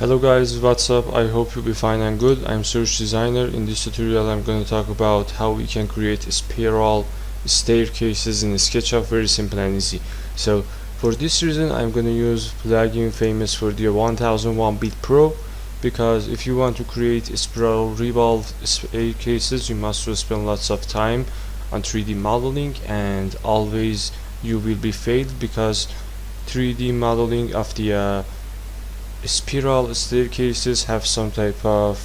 Hello guys, what's up? I hope you'll be fine and good. I'm Search Designer. In this tutorial I'm going to talk about how we can create spiral staircases in SketchUp, very simple and easy. So for this reason I'm going to use plugin famous for the 1001 bit pro, because if you want to create spiral revolve staircases you must spend lots of time on 3D modeling, and always you will be failed because 3D modeling of the spiral staircases have some type of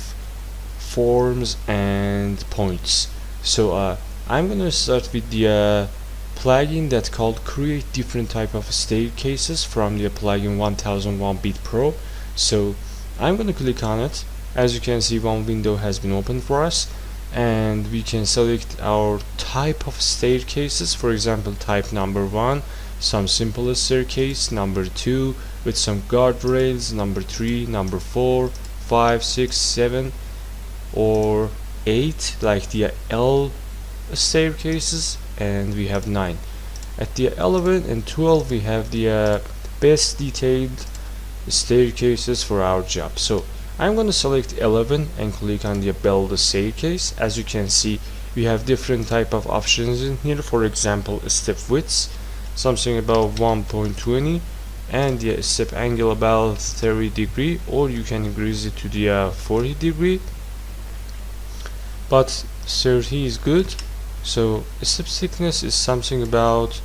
forms and points. So I'm gonna start with the plugin that called create different type of staircases from the plugin 1001 bit pro. So I'm gonna click on it. As you can see, one window has been opened for us, and we can select our type of staircases. For example, type number 1, some simple staircase, number 2 with some guardrails, number 3, number 4, 5, 6, 7 or 8 like the L staircases, and we have 9. At the 11 and 12 we have the best detailed staircases for our job. So I'm going to select 11 and click on the build the staircase. As you can see, we have different type of options in here. For example, step width, something about 1.20, and the step angle about 30 degree, or you can increase it to the 40 degree, but 30 is good. So step thickness is something about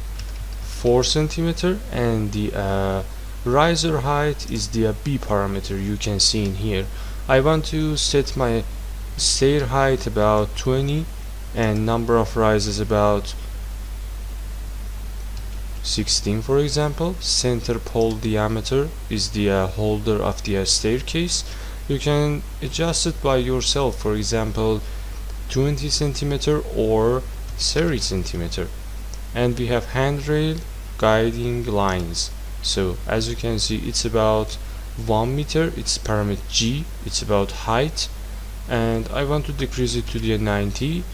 4 centimeter, and the riser height is the B parameter you can see in here. I want to set my stair height about 20 and number of rises about 16, for example. Center pole diameter is the holder of the staircase. You can adjust it by yourself, for example 20 centimeter or 30 centimeter. And we have handrail guiding lines. So as you can see, it's about 1 meter, it's parameter G, it's about height, and I want to decrease it to the 90.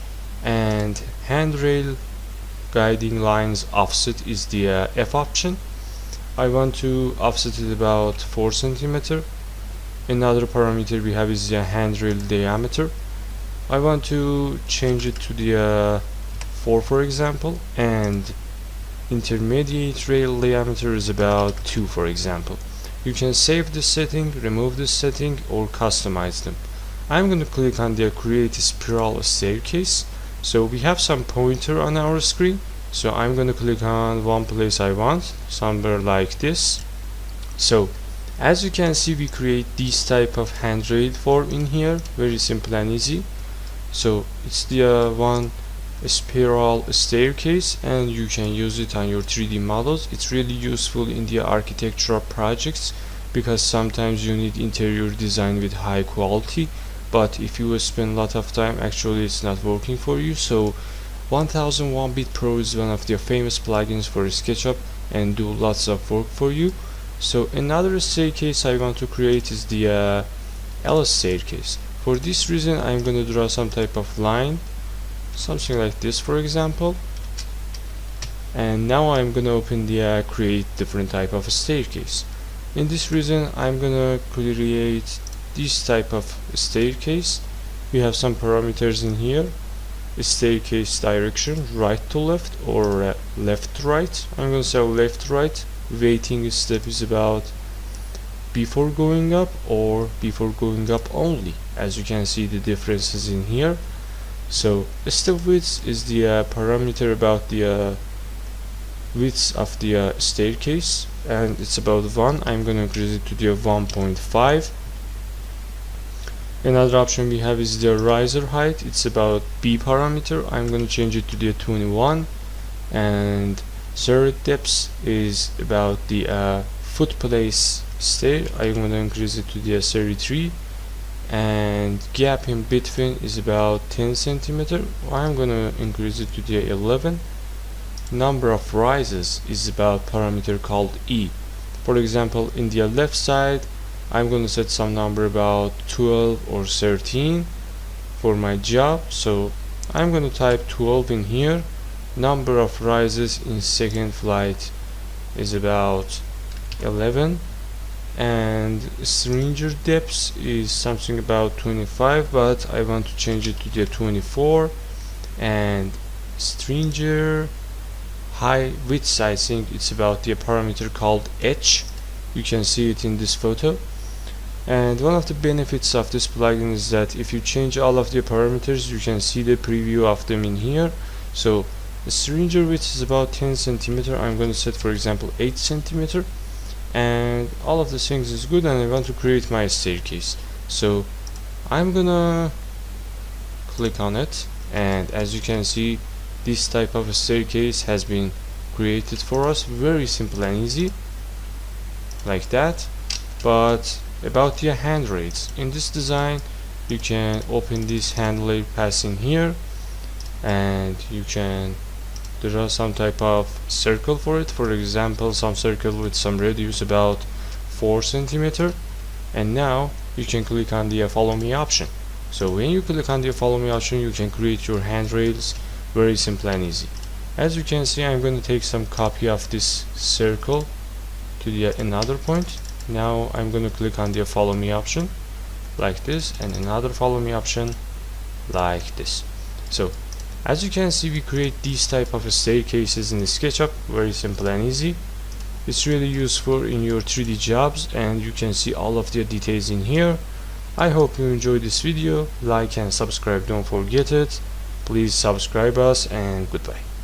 And handrail guiding lines offset is the F option. I want to offset it about 4 centimeter. Another parameter we have is the handrail diameter. I want to change it to the 4, for example, and intermediate rail diameter is about 2, for example. You can save this setting, remove this setting, or customize them. I'm going to click on the create spiral staircase. So we have some pointer on our screen, so I'm going to click on one place I want, somewhere like this. So as you can see, we create this type of handrail form in here, very simple and easy. So it's the one spiral staircase, and you can use it on your 3D models. It's really useful in the architectural projects because sometimes you need interior design with high quality, but if you spend a lot of time, actually it's not working for you. So 1001 bit pro is one of the famous plugins for SketchUp and do lots of work for you. So another staircase I want to create is the L staircase. For this reason I'm going to draw some type of line, something like this, for example. And now I'm going to open the create different type of staircase. In this reason I'm going to create this type of staircase. We have some parameters in here: staircase direction, right to left or left to right. I'm going to say left to right. Waiting step is about before going up or before going up only. As you can see the differences in here. So step width is the parameter about the width of the staircase, and it's about 1. I'm going to increase it to the 1.5. Another option we have is the riser height. It's about B parameter. I'm going to change it to the 21. And third depth is about the foot place stair. I'm going to increase it to the 33. And gap in between is about 10 centimeter. I'm going to increase it to the 11. Number of rises is about parameter called E. For example, in the left side I'm going to set some number about 12 or 13 for my job. So I'm going to type 12 in here. Number of rises in second flight is about 11. and stringer depth is something about 25, but I want to change it to the 24, and stringer high width, I think it's about the parameter called h. You can see it in this photo. And one of the benefits of this plugin is that if you change all of the parameters, you can see the preview of them in here. So the stringer width is about 10 centimeter. I'm going to set, for example, 8 centimeter, and all of the things is good, and I want to create my staircase. So I'm gonna click on it, and as you can see, this type of a staircase has been created for us. Very simple and easy, like that. But about the handrails, in this design you can open this handrail passing here, and you can draw some type of circle for it. For example, some circle with some radius about 4 centimeter. And now you can click on the follow me option. So when you click on the follow me option, you can create your handrails. Very simple and easy. As you can see, I'm going to take some copy of this circle to the another point. Now I'm going to click on the follow me option like this, and another follow me option like this. So as you can see, we create these type of staircases in the SketchUp. Very simple and easy. It's really useful in your 3D jobs, and you can see all of the details in here. I hope you enjoyed this video. Like and subscribe, don't forget it. Please subscribe us, and goodbye.